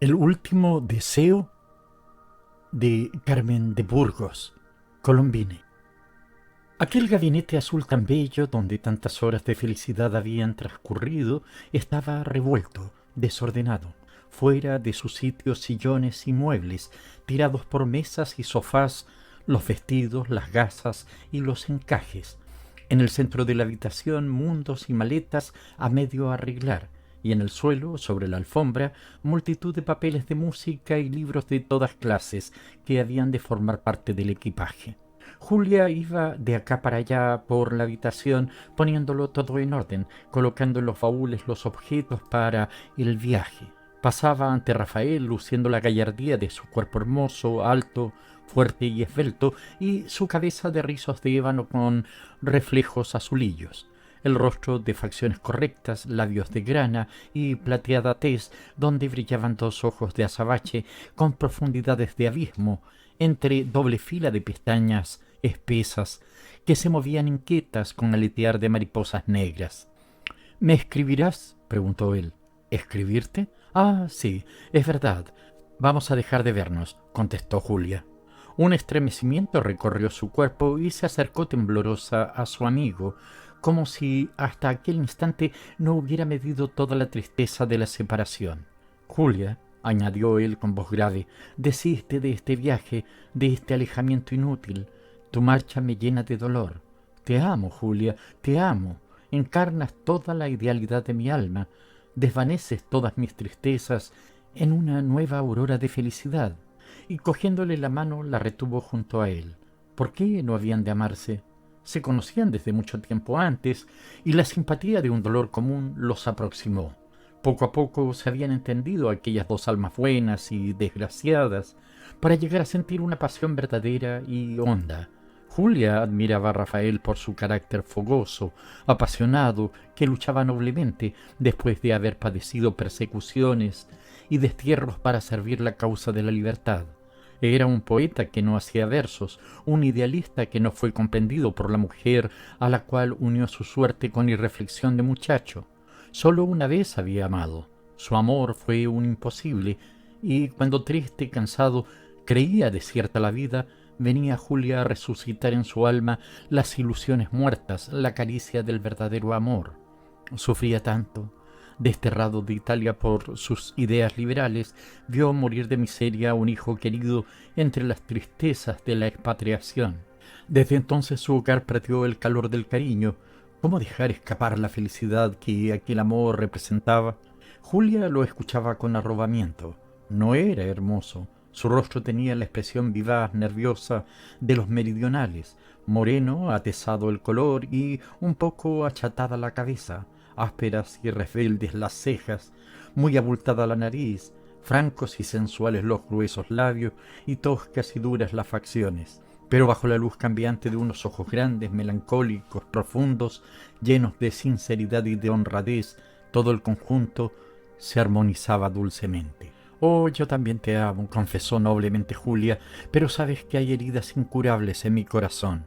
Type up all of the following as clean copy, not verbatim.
El último deseo de Carmen de Burgos, Colombine. Aquel gabinete azul tan bello, donde tantas horas de felicidad habían transcurrido, estaba revuelto, desordenado. Fuera de sus sitios sillones y muebles, tirados por mesas y sofás, los vestidos, las gasas y los encajes. En el centro de la habitación, mundos y maletas a medio arreglar, y en el suelo, sobre la alfombra, multitud de papeles de música y libros de todas clases que habían de formar parte del equipaje. Julia iba de acá para allá por la habitación, poniéndolo todo en orden, colocando en los baúles los objetos para el viaje. Pasaba ante Rafael luciendo la gallardía de su cuerpo hermoso, alto, fuerte y esbelto, y su cabeza de rizos de ébano con reflejos azulillos. El rostro de facciones correctas, labios de grana y plateada tez, donde brillaban dos ojos de azabache con profundidades de abismo, entre doble fila de pestañas espesas que se movían inquietas con aletear de mariposas negras. ¿Me escribirás?, preguntó él. ¿Escribirte? Ah, sí, es verdad. Vamos a dejar de vernos, contestó Julia. Un estremecimiento recorrió su cuerpo y se acercó temblorosa a su amigo, como si hasta aquel instante no hubiera medido toda la tristeza de la separación. Julia, añadió él con voz grave, desiste de este viaje, de este alejamiento inútil. Tu marcha me llena de dolor. Te amo, Julia, te amo. Encarnas toda la idealidad de mi alma, desvaneces todas mis tristezas en una nueva aurora de felicidad. Y cogiéndole la mano la retuvo junto a él. ¿Por qué no habían de amarse? Se conocían desde mucho tiempo antes, y la simpatía de un dolor común los aproximó. Poco a poco se habían entendido aquellas dos almas buenas y desgraciadas, para llegar a sentir una pasión verdadera y honda. Julia admiraba a Rafael por su carácter fogoso, apasionado, que luchaba noblemente después de haber padecido persecuciones y destierros para servir la causa de la libertad. Era un poeta que no hacía versos, un idealista que no fue comprendido por la mujer a la cual unió su suerte con irreflexión de muchacho. Solo una vez había amado. Su amor fue un imposible, y cuando triste, cansado, creía desierta la vida, venía Julia a resucitar en su alma las ilusiones muertas, la caricia del verdadero amor. Sufría tanto. Desterrado de Italia por sus ideas liberales, vio morir de miseria a un hijo querido entre las tristezas de la expatriación. Desde entonces su hogar perdió el calor del cariño. ¿Cómo dejar escapar la felicidad que aquel amor representaba? Julia lo escuchaba con arrobamiento. No era hermoso. Su rostro tenía la expresión vivaz, nerviosa de los meridionales, moreno, atezado el color y un poco achatada la cabeza, ásperas y rebeldes las cejas, muy abultada la nariz, francos y sensuales los gruesos labios y toscas y duras las facciones. Pero bajo la luz cambiante de unos ojos grandes, melancólicos, profundos, llenos de sinceridad y de honradez, todo el conjunto se armonizaba dulcemente. Oh, yo también te amo, confesó noblemente Julia, pero sabes que hay heridas incurables en mi corazón.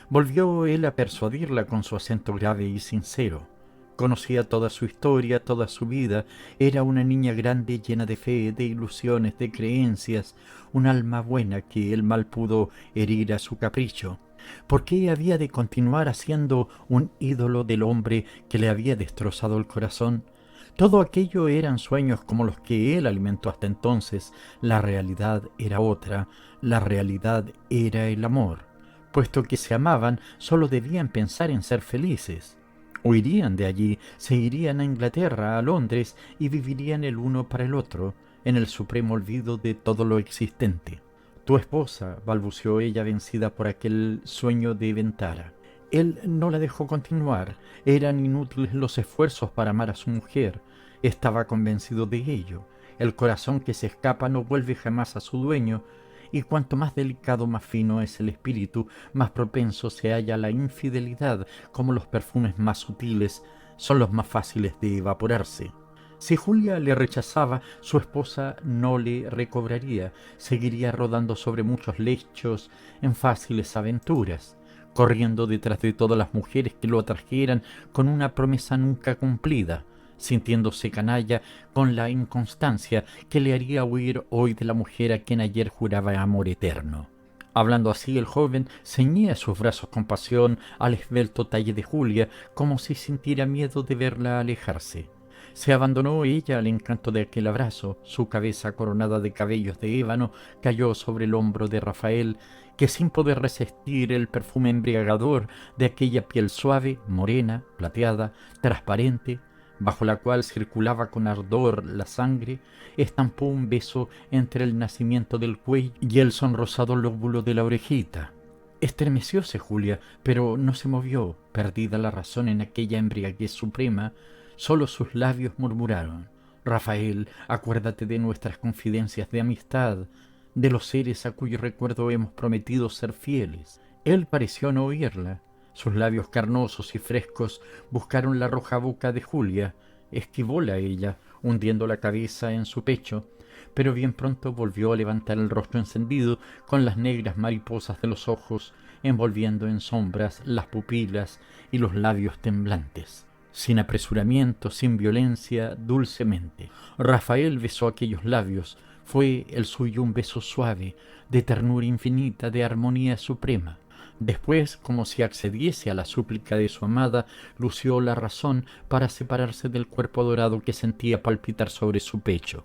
Volvió él a persuadirla con su acento grave y sincero. Conocía toda su historia, toda su vida. Era una niña grande llena de fe, de ilusiones, de creencias, un alma buena que el mal pudo herir a su capricho. ¿Por qué había de continuar haciendo un ídolo del hombre que le había destrozado el corazón? Todo aquello eran sueños como los que él alimentó hasta entonces. La realidad era otra, la realidad era el amor. Puesto que se amaban, solo debían pensar en ser felices. Huirían de allí, se irían a Inglaterra, a Londres, y vivirían el uno para el otro, en el supremo olvido de todo lo existente. Tu esposa, balbuceó ella vencida por aquel sueño de Ventara. Él no la dejó continuar. Eran inútiles los esfuerzos para amar a su mujer. Estaba convencido de ello. El corazón que se escapa no vuelve jamás a su dueño, y cuanto más delicado, más fino es el espíritu, más propenso se halla a la infidelidad, como los perfumes más sutiles son los más fáciles de evaporarse. Si Julia le rechazaba, su esposa no le recobraría, seguiría rodando sobre muchos lechos en fáciles aventuras, corriendo detrás de todas las mujeres que lo atrajeran con una promesa nunca cumplida. sintiéndose canalla con la inconstancia que le haría huir hoy de la mujer a quien ayer juraba amor eterno. Hablando así, el joven ceñía sus brazos con pasión al esbelto talle de Julia, como si sintiera miedo de verla alejarse. Se abandonó ella al encanto de aquel abrazo. Su cabeza, coronada de cabellos de ébano, cayó sobre el hombro de Rafael, que sin poder resistir el perfume embriagador de aquella piel suave, morena, plateada, transparente, bajo la cual circulaba con ardor la sangre, estampó un beso entre el nacimiento del cuello y el sonrosado lóbulo de la orejita. Estremecióse Julia, pero no se movió, perdida la razón en aquella embriaguez suprema. Solo sus labios murmuraron: Rafael, acuérdate de nuestras confidencias de amistad, de los seres a cuyo recuerdo hemos prometido ser fieles. Él pareció no oírla. Sus labios carnosos y frescos buscaron la roja boca de Julia. Esquivóla ella, hundiendo la cabeza en su pecho, pero bien pronto volvió a levantar el rostro encendido, con las negras mariposas de los ojos envolviendo en sombras las pupilas y los labios temblantes. Sin apresuramiento, sin violencia, dulcemente, Rafael besó aquellos labios. Fue el suyo un beso suave, de ternura infinita, de armonía suprema. Después, como si accediese a la súplica de su amada, lució la razón para separarse del cuerpo adorado que sentía palpitar sobre su pecho.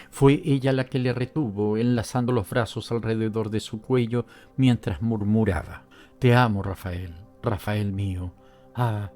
Fue ella la que le retuvo, enlazando los brazos alrededor de su cuello, mientras murmuraba: Te amo, Rafael, Rafael mío. Ah,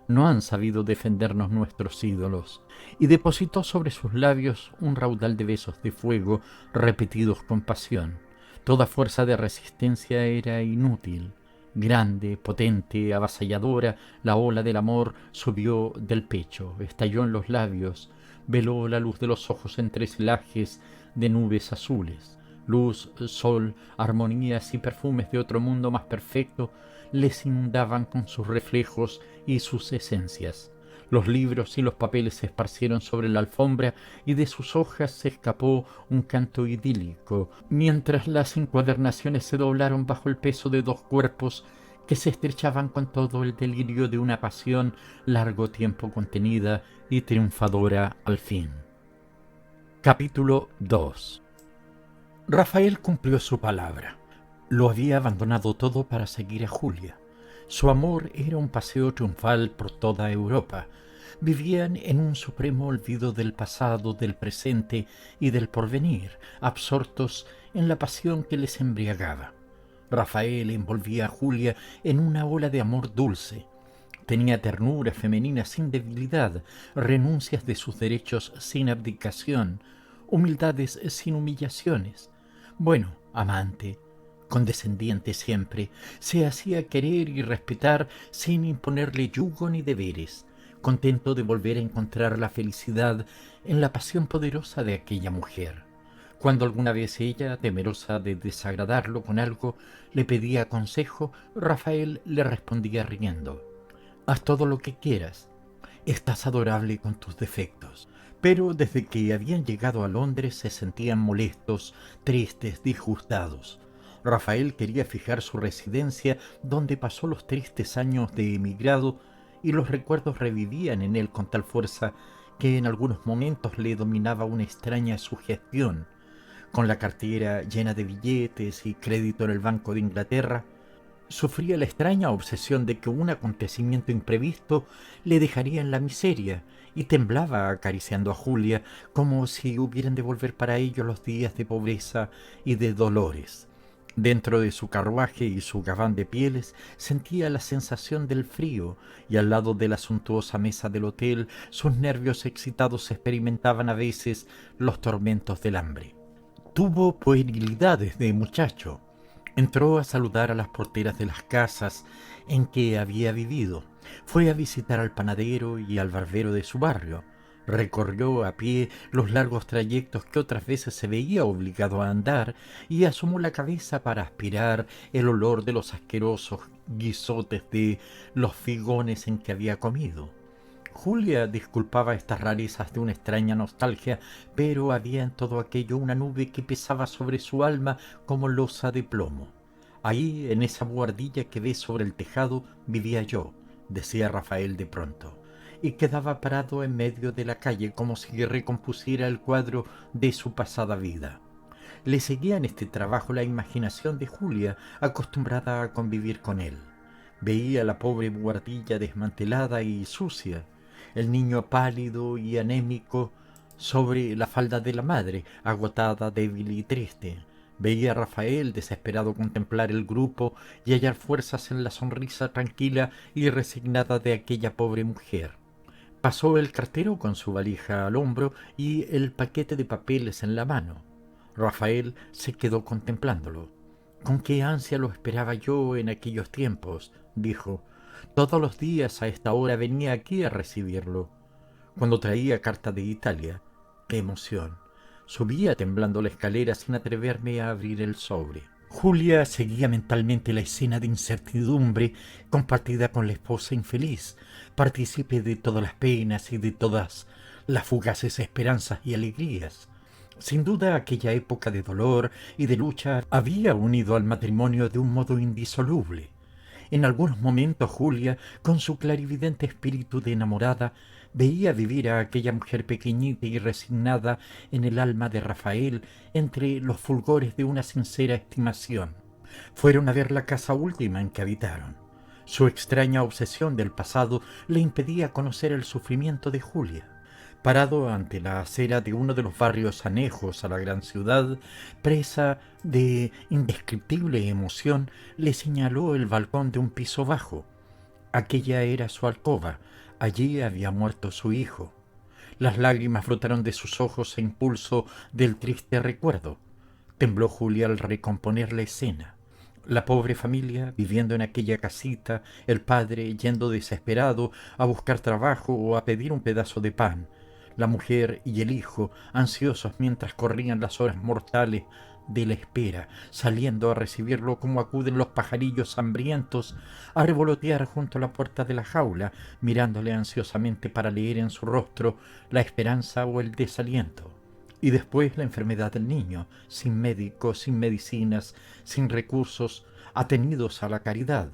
no han sabido defendernos nuestros ídolos. Y depositó sobre sus labios un raudal de besos de fuego, repetidos con pasión. Toda fuerza de resistencia era inútil. Grande, potente, avasalladora, la ola del amor subió del pecho, estalló en los labios, veló la luz de los ojos entre celajes de nubes azules. Luz, sol, armonías y perfumes de otro mundo más perfecto les inundaban con sus reflejos y sus esencias. Los libros y los papeles se esparcieron sobre la alfombra y de sus hojas se escapó un canto idílico, mientras las encuadernaciones se doblaron bajo el peso de dos cuerpos que se estrechaban con todo el delirio de una pasión largo tiempo contenida y triunfadora al fin. Capítulo 2. Rafael cumplió su palabra. Lo había abandonado todo para seguir a Julia. Su amor era un paseo triunfal por toda Europa. Vivían en un supremo olvido del pasado, del presente y del porvenir, absortos en la pasión que les embriagaba. Rafael envolvía a Julia en una ola de amor dulce. Tenía ternura femenina sin debilidad, renuncias de sus derechos sin abdicación, humildades sin humillaciones. Bueno, amante, condescendiente siempre, se hacía querer y respetar sin imponerle yugo ni deberes, contento de volver a encontrar la felicidad en la pasión poderosa de aquella mujer. Cuando alguna vez ella, temerosa de desagradarlo con algo, le pedía consejo, Rafael le respondía riendo: Haz todo lo que quieras, estás adorable con tus defectos. Pero desde que habían llegado a Londres se sentían molestos, tristes, disgustados. Rafael quería fijar su residencia donde pasó los tristes años de emigrado, y los recuerdos revivían en él con tal fuerza que en algunos momentos le dominaba una extraña sugestión. Con la cartera llena de billetes y crédito en el Banco de Inglaterra, sufría la extraña obsesión de que un acontecimiento imprevisto le dejaría en la miseria, y temblaba acariciando a Julia como si hubieran de volver para ellos los días de pobreza y de dolores. Dentro de su carruaje y su gabán de pieles sentía la sensación del frío, y al lado de la suntuosa mesa del hotel sus nervios excitados experimentaban a veces los tormentos del hambre. Tuvo puerilidades de muchacho. Entró a saludar a las porteras de las casas en que había vivido. Fue a visitar al panadero y al barbero de su barrio. Recorrió a pie los largos trayectos que otras veces se veía obligado a andar, y asomó la cabeza para aspirar el olor de los asquerosos guisotes de los figones en que había comido. Julia disculpaba estas rarezas de una extraña nostalgia, pero había en todo aquello una nube que pesaba sobre su alma como losa de plomo. Ahí, en esa buhardilla que ves sobre el tejado, vivía yo, decía Rafael de pronto. y quedaba parado en medio de la calle como si recompusiera el cuadro de su pasada vida. Le seguía en este trabajo la imaginación de Julia, acostumbrada a convivir con él. Veía la pobre buhardilla desmantelada y sucia, el niño pálido y anémico sobre la falda de la madre, agotada, débil y triste. Veía a Rafael desesperado contemplar el grupo y hallar fuerzas en la sonrisa tranquila y resignada de aquella pobre mujer. Pasó el cartero con su valija al hombro y el paquete de papeles en la mano. Rafael se quedó contemplándolo. «Con qué ansia lo esperaba yo en aquellos tiempos», dijo. «Todos los días a esta hora venía aquí a recibirlo. Cuando traía carta de Italia, qué emoción. Subía temblando la escalera sin atreverme a abrir el sobre». Julia seguía mentalmente la escena de incertidumbre compartida con la esposa infeliz, partícipe de todas las penas y de todas las fugaces esperanzas y alegrías. Sin duda aquella época de dolor y de lucha había unido al matrimonio de un modo indisoluble. En algunos momentos Julia, con su clarividente espíritu de enamorada, veía vivir a aquella mujer pequeñita y resignada en el alma de Rafael entre los fulgores de una sincera estimación. Fueron a ver la casa última en que habitaron. Su extraña obsesión del pasado le impedía conocer el sufrimiento de Julia. Parado ante la acera de uno de los barrios anejos a la gran ciudad, presa de indescriptible emoción, le señaló el balcón de un piso bajo. Aquella era su alcoba, allí había muerto su hijo. Las lágrimas brotaron de sus ojos a impulso del triste recuerdo. Tembló Julia al recomponer la escena. La pobre familia viviendo en aquella casita, el padre yendo desesperado a buscar trabajo o a pedir un pedazo de pan, la mujer y el hijo ansiosos mientras corrían las horas mortales de la espera, saliendo a recibirlo como acuden los pajarillos hambrientos a revolotear junto a la puerta de la jaula, mirándole ansiosamente para leer en su rostro la esperanza o el desaliento. Y después la enfermedad del niño, sin médico, sin medicinas, sin recursos, atenidos a la caridad,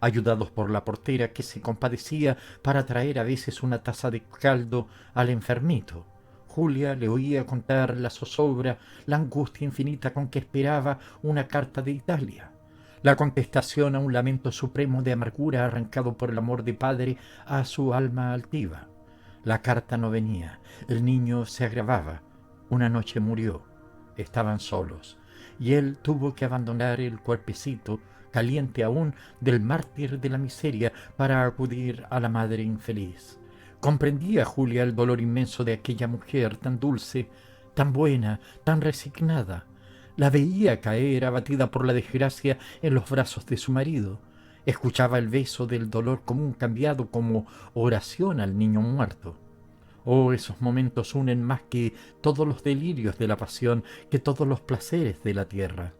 ayudados por la portera que se compadecía para traer a veces una taza de caldo al enfermito. Julia le oía contar la zozobra, la angustia infinita con que esperaba una carta de Italia, la contestación a un lamento supremo de amargura arrancado por el amor de padre a su alma altiva. La carta no venía, el niño se agravaba, una noche murió, estaban solos, y él tuvo que abandonar el cuerpecito, caliente aún del mártir de la miseria, para acudir a la madre infeliz. Comprendía Julia el dolor inmenso de aquella mujer tan dulce, tan buena, tan resignada. La veía caer abatida por la desgracia en los brazos de su marido. Escuchaba el beso del dolor común cambiado como oración al niño muerto. Oh, esos momentos unen más que todos los delirios de la pasión, que todos los placeres de la tierra.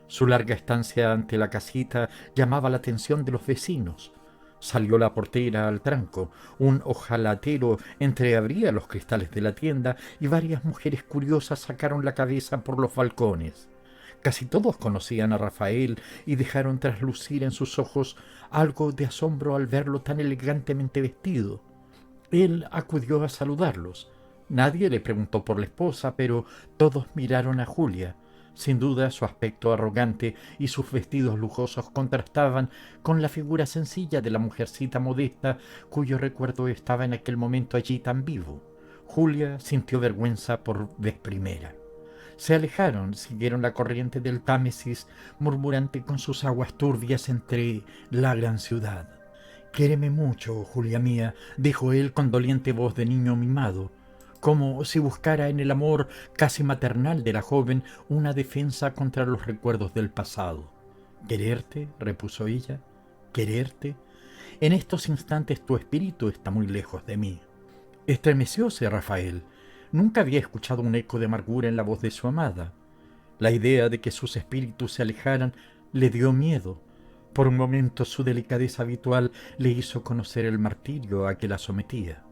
Su larga estancia ante la casita llamaba la atención de los vecinos. Salió la portera al tranco, un ojalatero entreabría los cristales de la tienda y varias mujeres curiosas sacaron la cabeza por los balcones. Casi todos conocían a Rafael y dejaron traslucir en sus ojos algo de asombro al verlo tan elegantemente vestido. Él acudió a saludarlos. Nadie le preguntó por la esposa, pero todos miraron a Julia. Sin duda su aspecto arrogante y sus vestidos lujosos contrastaban con la figura sencilla de la mujercita modesta cuyo recuerdo estaba en aquel momento allí tan vivo. Julia sintió vergüenza por vez primera. Se alejaron, siguieron la corriente del Támesis, murmurante con sus aguas turbias entre la gran ciudad. «Quiéreme mucho, Julia mía», dijo él con doliente voz de niño mimado, como si buscara en el amor casi maternal de la joven una defensa contra los recuerdos del pasado. «¿Quererte?», repuso ella. «¿Quererte? En estos instantes tu espíritu está muy lejos de mí». Estremecióse Rafael. Nunca había escuchado un eco de amargura en la voz de su amada. La idea de que sus espíritus se alejaran le dio miedo. Por un momento su delicadeza habitual le hizo conocer el martirio a que la sometía.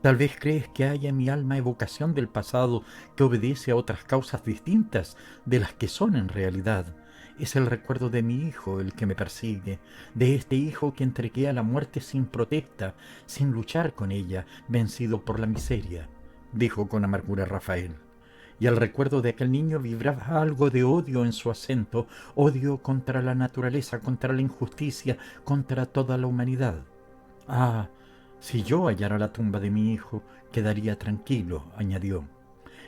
Tal vez crees que haya en mi alma evocación del pasado que obedece a otras causas distintas de las que son en realidad. Es el recuerdo de mi hijo el que me persigue, de este hijo que entregué a la muerte sin protesta, sin luchar con ella, vencido por la miseria, dijo con amargura Rafael. Y al recuerdo de aquel niño vibraba algo de odio en su acento, odio contra la naturaleza, contra la injusticia, contra toda la humanidad. Ah, si yo hallara la tumba de mi hijo, quedaría tranquilo, añadió.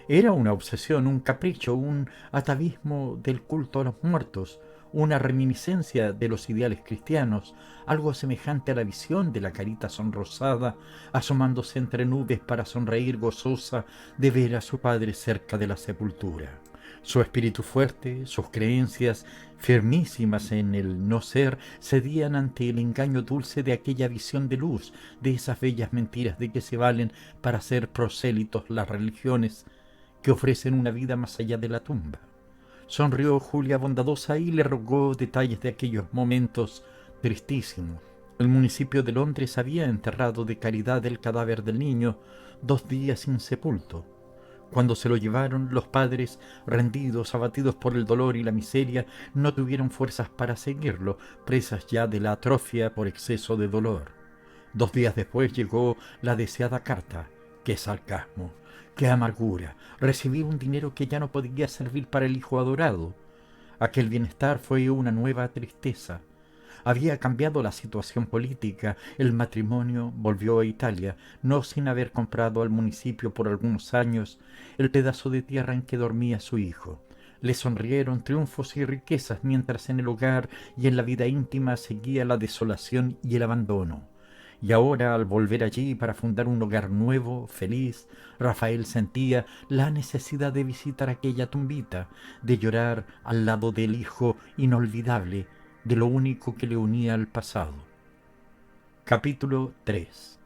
Era una obsesión, un capricho, un atavismo del culto a los muertos, una reminiscencia de los ideales cristianos, algo semejante a la visión de la carita sonrosada, asomándose entre nubes para sonreír gozosa de ver a su padre cerca de la sepultura. Su espíritu fuerte, sus creencias firmísimas en el no ser, cedían ante el engaño dulce de aquella visión de luz, de esas bellas mentiras de que se valen para hacer prosélitos las religiones, que ofrecen una vida más allá de la tumba. Sonrió Julia bondadosa y le rogó detalles de aquellos momentos tristísimos. El municipio de Londres había enterrado de caridad el cadáver del niño 2 días insepulto. Cuando se lo llevaron, los padres, rendidos, abatidos por el dolor y la miseria, no tuvieron fuerzas para seguirlo, presas ya de la atrofia por exceso de dolor. 2 días después llegó la deseada carta. ¡Qué sarcasmo! ¡Qué amargura! Recibí un dinero que ya no podía servir para el hijo adorado. Aquel bienestar fue una nueva tristeza. Había cambiado la situación política, el matrimonio volvió a Italia, no sin haber comprado al municipio por algunos años el pedazo de tierra en que dormía su hijo. Le sonrieron triunfos y riquezas, mientras en el hogar y en la vida íntima seguía la desolación y el abandono. Y ahora, al volver allí para fundar un hogar nuevo, feliz, Rafael sentía la necesidad de visitar aquella tumbita, de llorar al lado del hijo inolvidable, de lo único que le unía al pasado. Capítulo 3.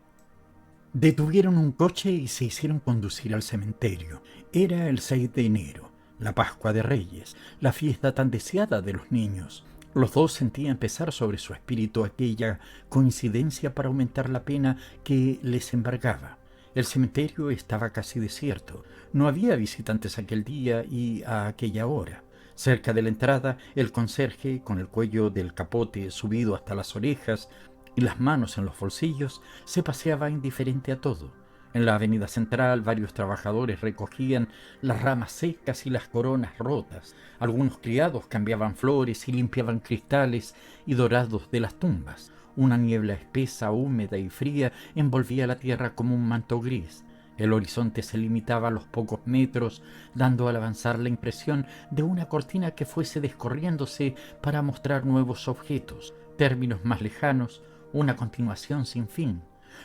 Detuvieron un coche y se hicieron conducir al cementerio. Era el 6 de enero, la Pascua de Reyes, la fiesta tan deseada de los niños. Los dos sentían pesar sobre su espíritu aquella coincidencia para aumentar la pena que les embargaba. El cementerio estaba casi desierto. No había visitantes aquel día y a aquella hora. Cerca de la entrada, el conserje, con el cuello del capote subido hasta las orejas y las manos en los bolsillos, se paseaba indiferente a todo. En la avenida central, varios trabajadores recogían las ramas secas y las coronas rotas. Algunos criados cambiaban flores y limpiaban cristales y dorados de las tumbas. Una niebla espesa, húmeda y fría envolvía la tierra como un manto gris. El horizonte se limitaba a los pocos metros, dando al avanzar la impresión de una cortina que fuese descorriéndose para mostrar nuevos objetos, términos más lejanos, una continuación sin fin.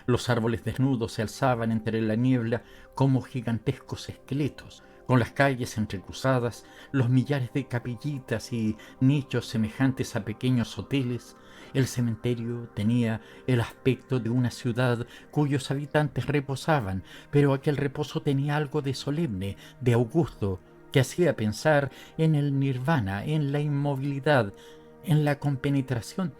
Los árboles desnudos se alzaban entre la niebla como gigantescos esqueletos, con las calles entrecruzadas, los millares de capillitas y nichos semejantes a pequeños hoteles. El cementerio tenía el aspecto de una ciudad cuyos habitantes reposaban, pero aquel reposo tenía algo de solemne, de augusto, que hacía pensar en el nirvana, en la inmovilidad, en la compenetración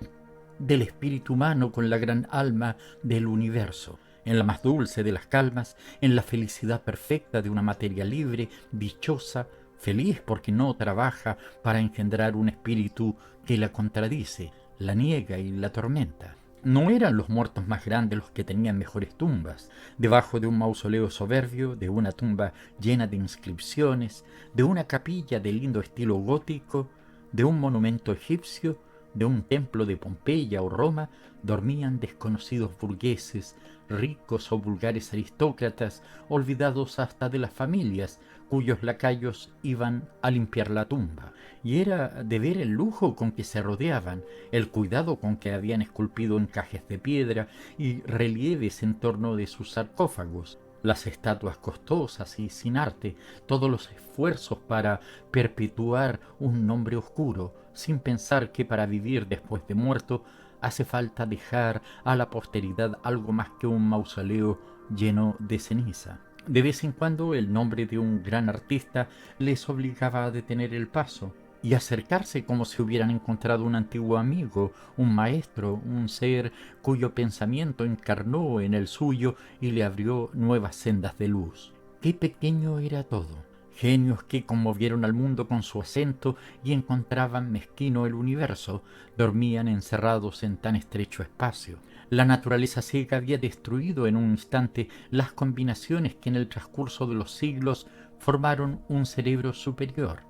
del espíritu humano con la gran alma del universo, en la más dulce de las calmas, en la felicidad perfecta de una materia libre, dichosa, feliz porque no trabaja para engendrar un espíritu que la contradice, la niega y la tormenta. No eran los muertos más grandes los que tenían mejores tumbas. Debajo de un mausoleo soberbio, de una tumba llena de inscripciones, de una capilla de lindo estilo gótico, de un monumento egipcio, de un templo de Pompeya o Roma, dormían desconocidos burgueses, ricos o vulgares aristócratas, olvidados hasta de las familias, cuyos lacayos iban a limpiar la tumba. Y era de ver el lujo con que se rodeaban, el cuidado con que habían esculpido encajes de piedra y relieves en torno de sus sarcófagos, las estatuas costosas y sin arte, todos los esfuerzos para perpetuar un nombre oscuro, sin pensar que para vivir después de muerto hace falta dejar a la posteridad algo más que un mausoleo lleno de ceniza. De vez en cuando el nombre de un gran artista les obligaba a detener el paso y acercarse como si hubieran encontrado un antiguo amigo, un maestro, un ser cuyo pensamiento encarnó en el suyo y le abrió nuevas sendas de luz. Qué pequeño era todo. Genios que conmovieron al mundo con su acento y encontraban mezquino el universo, dormían encerrados en tan estrecho espacio. La naturaleza ciega había destruido en un instante las combinaciones que en el transcurso de los siglos formaron un cerebro superior.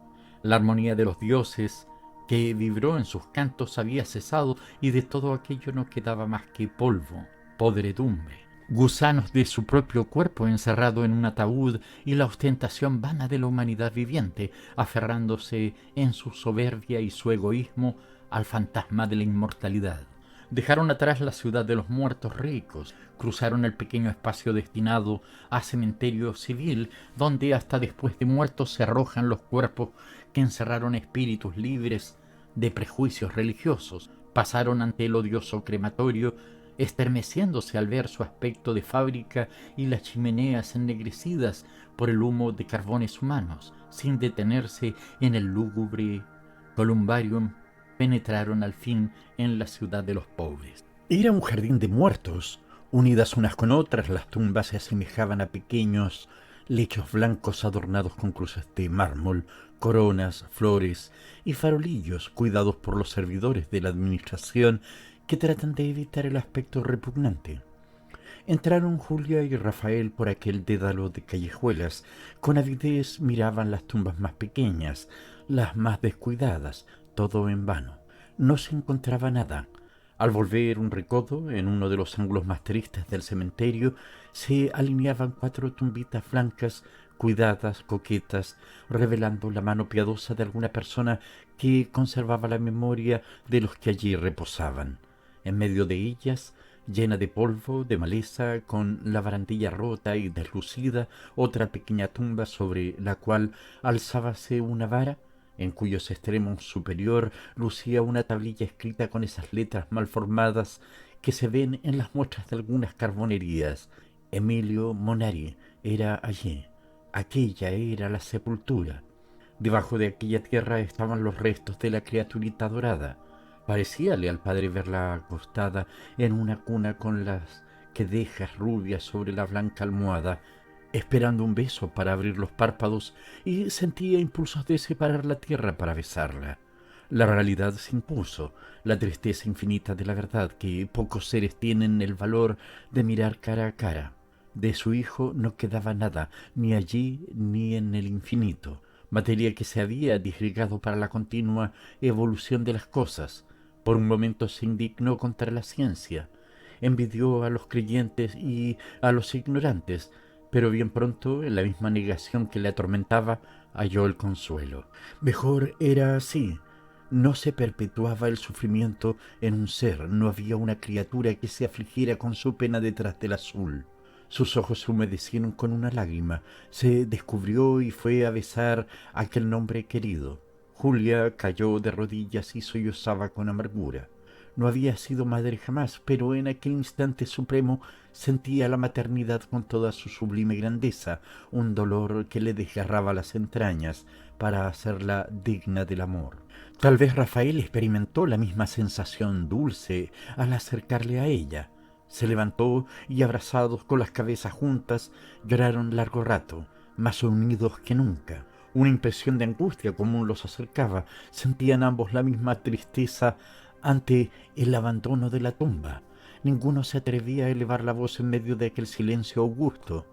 La armonía de los dioses que vibró en sus cantos había cesado y de todo aquello no quedaba más que polvo, podredumbre, gusanos de su propio cuerpo encerrado en un ataúd y la ostentación vana de la humanidad viviente, aferrándose en su soberbia y su egoísmo al fantasma de la inmortalidad. Dejaron atrás la ciudad de los muertos ricos, cruzaron el pequeño espacio destinado a cementerio civil, donde hasta después de muertos se arrojan los cuerpos que encerraron espíritus libres de prejuicios religiosos. Pasaron ante el odioso crematorio, estremeciéndose al ver su aspecto de fábrica y las chimeneas ennegrecidas por el humo de carbones humanos, sin detenerse en el lúgubre columbarium. Penetraron al fin en la ciudad de los pobres. Era un jardín de muertos. Unidas unas con otras, las tumbas se asemejaban a pequeños lechos blancos adornados con cruces de mármol, coronas, flores y farolillos cuidados por los servidores de la administración que tratan de evitar el aspecto repugnante. Entraron Julia y Rafael por aquel dédalo de callejuelas. Con avidez miraban las tumbas más pequeñas, las más descuidadas, todo en vano. No se encontraba nada. Al volver un recodo, en uno de los ángulos más tristes del cementerio, se alineaban 4 tumbitas blancas, cuidadas, coquetas, revelando la mano piadosa de alguna persona que conservaba la memoria de los que allí reposaban. En medio de ellas, llena de polvo, de maleza, con la barandilla rota y deslucida, otra pequeña tumba sobre la cual alzábase una vara, en cuyos extremos superior lucía una tablilla escrita con esas letras mal formadas que se ven en las muestras de algunas carbonerías. Emilio Monari era allí. Aquella era la sepultura. Debajo de aquella tierra estaban los restos de la criaturita dorada. Parecíale al padre verla acostada en una cuna con las quedejas rubias sobre la blanca almohada, esperando un beso para abrir los párpados, y sentía impulsos de separar la tierra para besarla. La realidad se impuso, la tristeza infinita de la verdad que pocos seres tienen el valor de mirar cara a cara. De su hijo no quedaba nada, ni allí ni en el infinito, materia que se había disgregado para la continua evolución de las cosas. Por un momento se indignó contra la ciencia, envidió a los creyentes y a los ignorantes, pero bien pronto, en la misma negación que le atormentaba, halló el consuelo. Mejor era así. No se perpetuaba el sufrimiento en un ser, no había una criatura que se afligiera con su pena detrás del azul. Sus ojos se humedecieron con una lágrima, se descubrió y fue a besar aquel nombre querido. Julia cayó de rodillas y sollozaba con amargura. No había sido madre jamás, pero en aquel instante supremo sentía la maternidad con toda su sublime grandeza, un dolor que le desgarraba las entrañas para hacerla digna del amor. Tal vez Rafael experimentó la misma sensación dulce al acercarle a ella. Se levantó y, abrazados con las cabezas juntas, lloraron largo rato, más unidos que nunca. Una impresión de angustia común los acercaba. Sentían ambos la misma tristeza ante el abandono de la tumba. Ninguno se atrevía a elevar la voz en medio de aquel silencio augusto.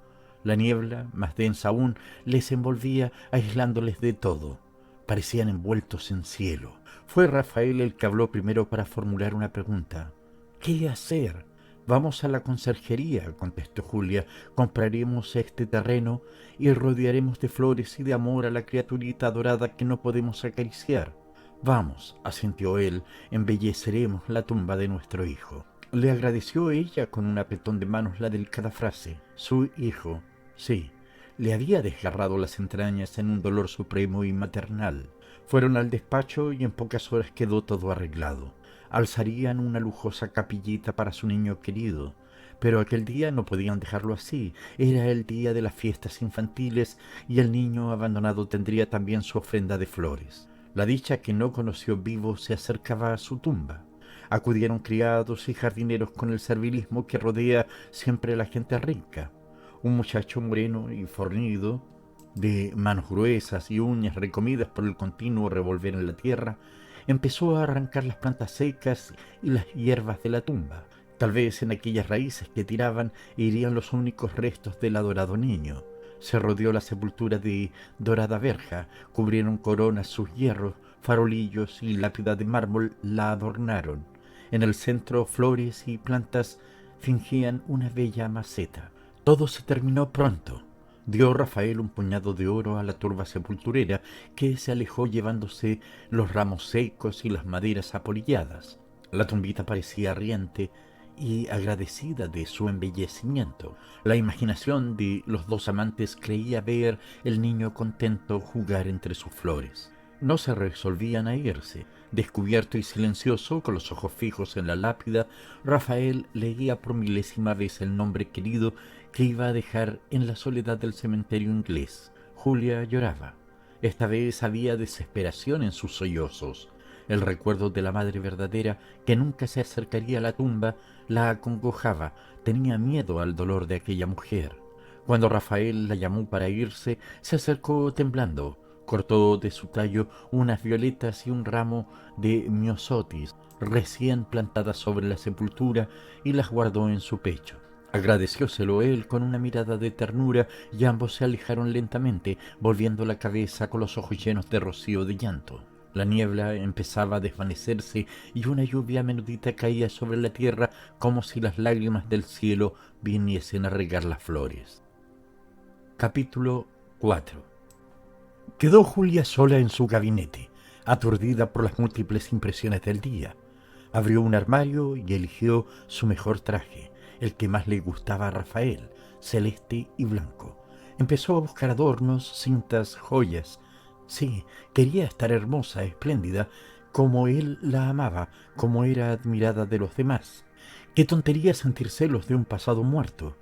La niebla, más densa aún, les envolvía, aislándoles de todo. Parecían envueltos en cielo. Fue Rafael el que habló primero para formular una pregunta. ¿Qué hacer? Vamos a la conserjería, contestó Julia. Compraremos este terreno y rodearemos de flores y de amor a la criaturita adorada que no podemos acariciar. Vamos, asintió él, embelleceremos la tumba de nuestro hijo. Le agradeció ella con un apretón de manos la delicada frase. Su hijo, sí, le había desgarrado las entrañas en un dolor supremo y maternal. Fueron al despacho y en pocas horas quedó todo arreglado. Alzarían una lujosa capillita para su niño querido, pero aquel día no podían dejarlo así. Era el día de las fiestas infantiles y el niño abandonado tendría también su ofrenda de flores. La dicha que no conoció vivo se acercaba a su tumba. Acudieron criados y jardineros con el servilismo que rodea siempre a la gente rica. Un muchacho moreno y fornido, de manos gruesas y uñas recomidas por el continuo revolver en la tierra, empezó a arrancar las plantas secas y las hierbas de la tumba. Tal vez en aquellas raíces que tiraban irían los únicos restos del adorado niño. Se rodeó la sepultura de dorada verja, cubrieron coronas sus hierros, farolillos y lápidas de mármol la adornaron. En el centro, flores y plantas fingían una bella maceta. Todo se terminó pronto. Dio Rafael un puñado de oro a la turba sepulturera, que se alejó llevándose los ramos secos y las maderas apolilladas. La tumbita parecía riente y agradecida de su embellecimiento. La imaginación de los dos amantes creía ver el niño contento jugar entre sus flores. No se resolvían a irse. Descubierto y silencioso, con los ojos fijos en la lápida, Rafael leía por milésima vez el nombre querido que iba a dejar en la soledad del cementerio inglés. Julia lloraba. Esta vez había desesperación en sus sollozos. El recuerdo de la madre verdadera, que nunca se acercaría a la tumba, la acongojaba. Tenía miedo al dolor de aquella mujer. Cuando Rafael la llamó para irse, se acercó temblando. Cortó de su tallo unas violetas y un ramo de myosotis recién plantadas sobre la sepultura y las guardó en su pecho. Agradecióselo él con una mirada de ternura y ambos se alejaron lentamente, volviendo la cabeza con los ojos llenos de rocío de llanto. La niebla empezaba a desvanecerse y una lluvia menudita caía sobre la tierra como si las lágrimas del cielo viniesen a regar las flores. Capítulo 4. Quedó Julia sola en su gabinete, aturdida por las múltiples impresiones del día. Abrió un armario y eligió su mejor traje, el que más le gustaba a Rafael, celeste y blanco. Empezó a buscar adornos, cintas, joyas. Sí, quería estar hermosa, espléndida, como él la amaba, como era admirada de los demás. Qué tontería sentir celos de un pasado muerto.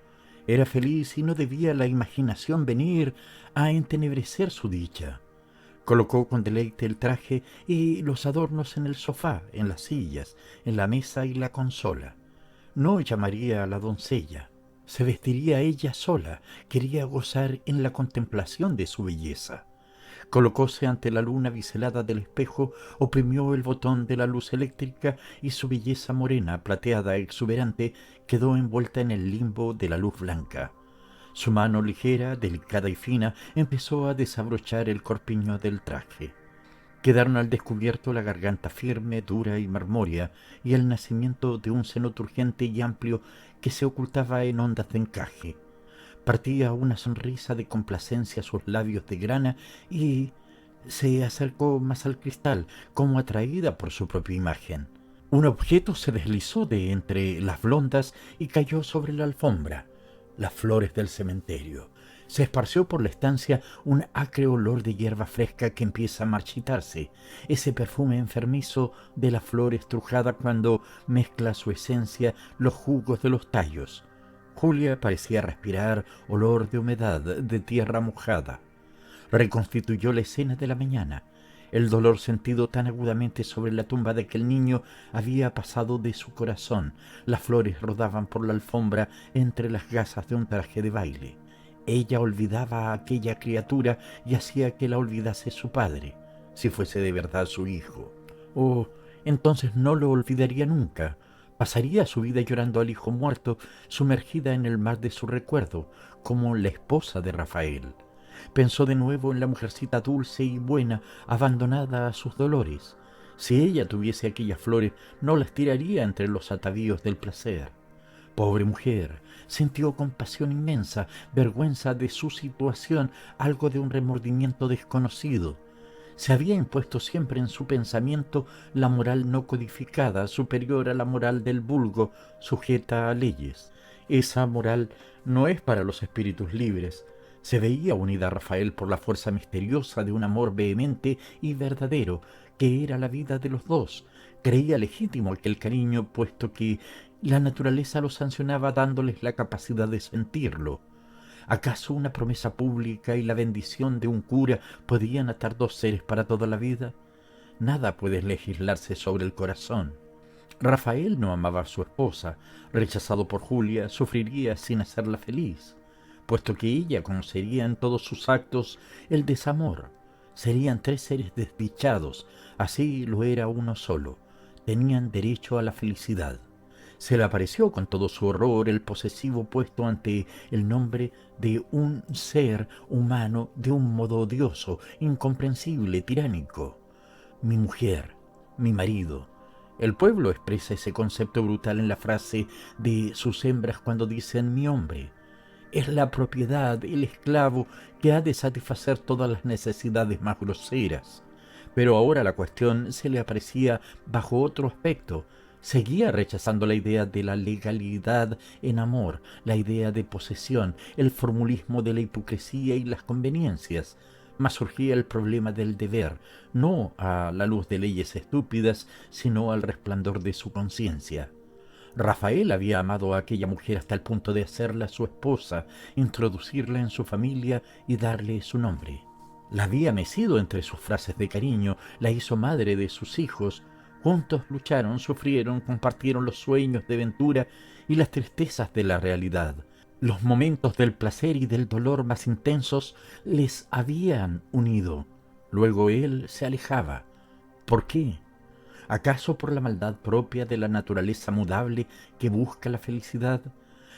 Era feliz y no debía la imaginación venir a entenebrecer su dicha. Colocó con deleite el traje y los adornos en el sofá, en las sillas, en la mesa y la consola. No llamaría a la doncella. Se vestiría ella sola. Quería gozar en la contemplación de su belleza. Colocóse ante la luna biselada del espejo, oprimió el botón de la luz eléctrica y su belleza morena, plateada, exuberante, quedó envuelta en el limbo de la luz blanca. Su mano ligera, delicada y fina empezó a desabrochar el corpiño del traje. Quedaron al descubierto la garganta firme, dura y marmórea, y el nacimiento de un seno turgente y amplio que se ocultaba en ondas de encaje. Partía una sonrisa de complacencia a sus labios de grana y se acercó más al cristal, como atraída por su propia imagen. Un objeto se deslizó de entre las blondas y cayó sobre la alfombra. Las flores del cementerio. Se esparció por la estancia un acre olor de hierba fresca que empieza a marchitarse, ese perfume enfermizo de la flor estrujada cuando mezcla su esencia los jugos de los tallos. Julia parecía respirar olor de humedad, de tierra mojada. Reconstituyó la escena de la mañana. El dolor sentido tan agudamente sobre la tumba de aquel niño había pasado de su corazón. Las flores rodaban por la alfombra entre las gasas de un traje de baile. Ella olvidaba a aquella criatura y hacía que la olvidase su padre, si fuese de verdad su hijo. Oh, entonces no lo olvidaría nunca. Pasaría su vida llorando al hijo muerto, sumergida en el mar de su recuerdo, como la esposa de Rafael. Pensó de nuevo en la mujercita dulce y buena, abandonada a sus dolores. Si ella tuviese aquellas flores, no las tiraría entre los atavíos del placer. Pobre mujer, sintió compasión inmensa, vergüenza de su situación, algo de un remordimiento desconocido. Se había impuesto siempre en su pensamiento la moral no codificada, superior a la moral del vulgo, sujeta a leyes. Esa moral no es para los espíritus libres. Se veía unida a Rafael por la fuerza misteriosa de un amor vehemente y verdadero, que era la vida de los dos. Creía legítimo aquel cariño, puesto que la naturaleza lo sancionaba dándoles la capacidad de sentirlo. ¿Acaso una promesa pública y la bendición de un cura podían atar dos seres para toda la vida? Nada puede legislarse sobre el corazón. Rafael no amaba a su esposa. Rechazado por Julia, sufriría sin hacerla feliz. puesto que ella conocería en todos sus actos el desamor. Serían tres seres desdichados, así lo era uno solo. Tenían derecho a la felicidad. Se le apareció con todo su horror el posesivo puesto ante el nombre de un ser humano de un modo odioso, incomprensible, tiránico. Mi mujer, mi marido. El pueblo expresa ese concepto brutal en la frase de sus hembras cuando dicen mi hombre. Es la propiedad, el esclavo, que ha de satisfacer todas las necesidades más groseras. Pero ahora la cuestión se le aparecía bajo otro aspecto. Seguía rechazando la idea de la legalidad en amor, la idea de posesión, el formulismo de la hipocresía y las conveniencias. Mas surgía el problema del deber, no a la luz de leyes estúpidas, sino al resplandor de su conciencia. Rafael había amado a aquella mujer hasta el punto de hacerla su esposa, introducirla en su familia y darle su nombre. La había mecido entre sus frases de cariño, la hizo madre de sus hijos. Juntos lucharon, sufrieron, compartieron los sueños de ventura y las tristezas de la realidad. Los momentos del placer y del dolor más intensos les habían unido. Luego él se alejaba. ¿Por qué? ¿Acaso por la maldad propia de la naturaleza mudable que busca la felicidad?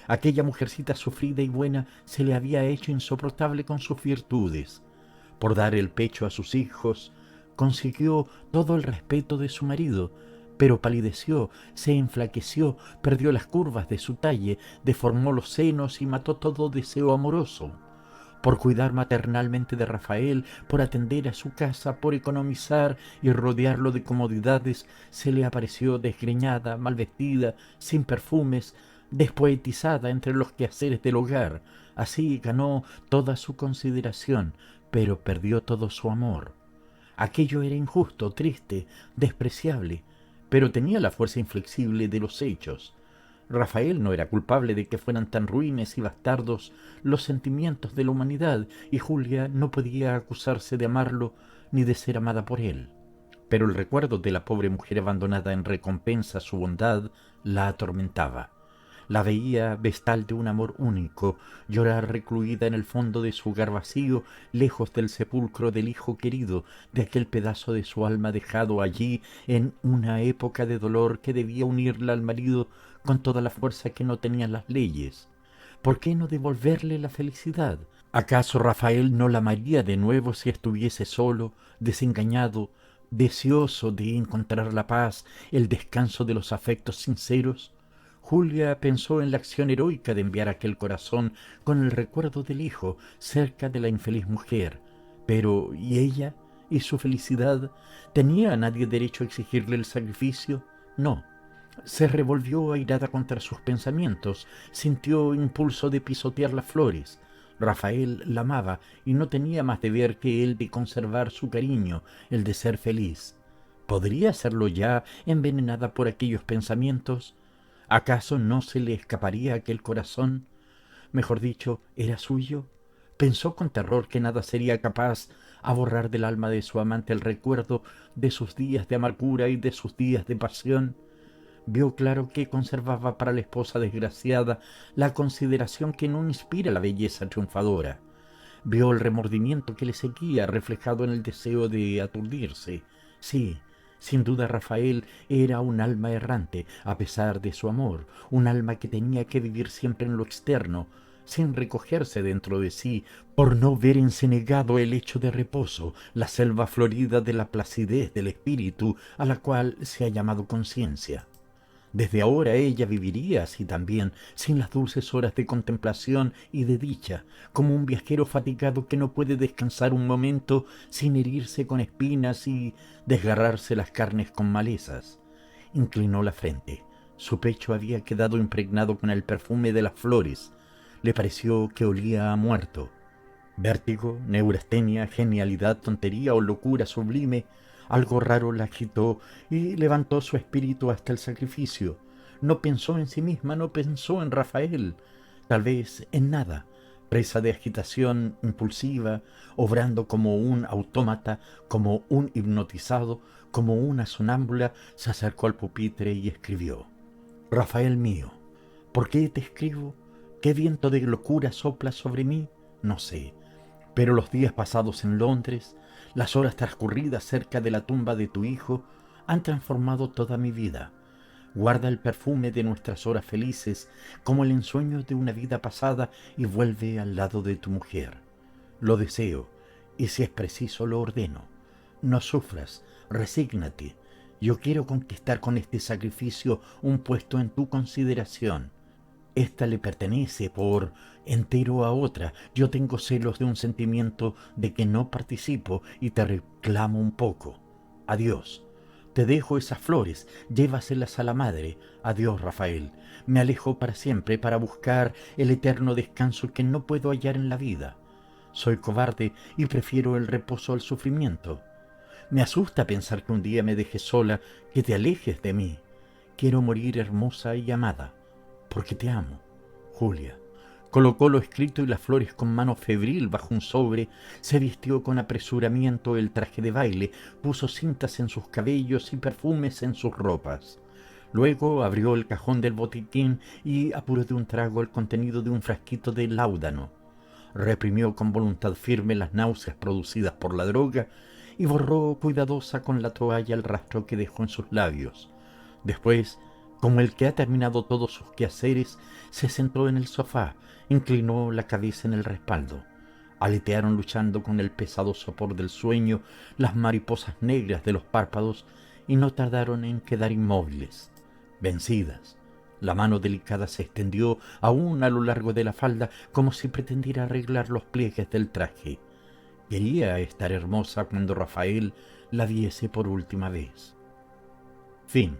Aquella mujercita sufrida y buena se le había hecho insoportable con sus virtudes. Por dar el pecho a sus hijos, consiguió todo el respeto de su marido, pero palideció, se enflaqueció, perdió las curvas de su talle, deformó los senos y mató todo deseo amoroso. Por cuidar maternalmente de Rafael, por atender a su casa, por economizar y rodearlo de comodidades, se le apareció desgreñada, mal vestida, sin perfumes, despoetizada entre los quehaceres del hogar. Así ganó toda su consideración, pero perdió todo su amor. Aquello era injusto, triste, despreciable, pero tenía la fuerza inflexible de los hechos. Rafael no era culpable de que fueran tan ruines y bastardos los sentimientos de la humanidad, y Julia no podía acusarse de amarlo ni de ser amada por él. Pero el recuerdo de la pobre mujer abandonada en recompensa a su bondad la atormentaba. La veía vestal de un amor único, llorar recluida en el fondo de su hogar vacío, lejos del sepulcro del hijo querido, de aquel pedazo de su alma dejado allí en una época de dolor que debía unirla al marido con toda la fuerza que no tenían las leyes. ¿Por qué no devolverle la felicidad? ¿Acaso Rafael no la amaría de nuevo si estuviese solo, desengañado, deseoso de encontrar la paz, el descanso de los afectos sinceros? Julia pensó en la acción heroica de enviar aquel corazón con el recuerdo del hijo cerca de la infeliz mujer. Pero, ¿y ella? ¿Y su felicidad? ¿Tenía nadie derecho a exigirle el sacrificio? No. Se revolvió airada contra sus pensamientos, sintió impulso de pisotear las flores. Rafael la amaba y no tenía más deber que el de conservar su cariño, el de ser feliz. ¿Podría serlo ya envenenada por aquellos pensamientos? ¿Acaso no se le escaparía aquel corazón? Mejor dicho, ¿era suyo? Pensó con terror que nada sería capaz a borrar del alma de su amante el recuerdo de sus días de amargura y de sus días de pasión. Vio claro que conservaba para la esposa desgraciada la consideración que no inspira la belleza triunfadora. Vio el remordimiento que le seguía reflejado en el deseo de aturdirse. Sí, sin duda Rafael era un alma errante, a pesar de su amor, un alma que tenía que vivir siempre en lo externo, sin recogerse dentro de sí, por no ver encenegado el lecho de reposo, la selva florida de la placidez del espíritu a la cual se ha llamado conciencia. Desde ahora ella viviría así también, sin las dulces horas de contemplación y de dicha, como un viajero fatigado que no puede descansar un momento sin herirse con espinas y desgarrarse las carnes con malezas. Inclinó la frente. Su pecho había quedado impregnado con el perfume de las flores. Le pareció que olía a muerto. Vértigo, neurastenia, genialidad, tontería o locura sublime, algo raro la agitó y levantó su espíritu hasta el sacrificio. No pensó en sí misma, no pensó en Rafael, tal vez en nada. Presa de agitación impulsiva, obrando como un autómata, como un hipnotizado, como una sonámbula, se acercó al pupitre y escribió: Rafael mío, ¿por qué te escribo? ¿Qué viento de locura sopla sobre mí? No sé. Pero los días pasados en Londres, las horas transcurridas cerca de la tumba de tu hijo, han transformado toda mi vida. Guarda el perfume de nuestras horas felices como el ensueño de una vida pasada y vuelve al lado de tu mujer. Lo deseo, y si es preciso lo ordeno. No sufras, resígnate. Yo quiero conquistar con este sacrificio un puesto en tu consideración. Esta le pertenece por entero a otra. Yo tengo celos de un sentimiento de que no participo y te reclamo un poco. Adiós. Te dejo esas flores, llévaselas a la madre. Adiós, Rafael. Me alejo para siempre para buscar el eterno descanso que no puedo hallar en la vida. Soy cobarde y prefiero el reposo al sufrimiento. Me asusta pensar que un día me dejes sola, que te alejes de mí. Quiero morir hermosa y amada, porque te amo, Julia. Colocó lo escrito y las flores con mano febril bajo un sobre, se vistió con apresuramiento el traje de baile, puso cintas en sus cabellos y perfumes en sus ropas. Luego abrió el cajón del botiquín y apuró de un trago el contenido de un frasquito de láudano. Reprimió con voluntad firme las náuseas producidas por la droga y borró cuidadosa con la toalla el rastro que dejó en sus labios. Después, como el que ha terminado todos sus quehaceres, se sentó en el sofá, inclinó la cabeza en el respaldo. Aletearon luchando con el pesado sopor del sueño las mariposas negras de los párpados y no tardaron en quedar inmóviles, vencidas. La mano delicada se extendió aún a lo largo de la falda como si pretendiera arreglar los pliegues del traje. Quería estar hermosa cuando Rafael la viese por última vez. Fin.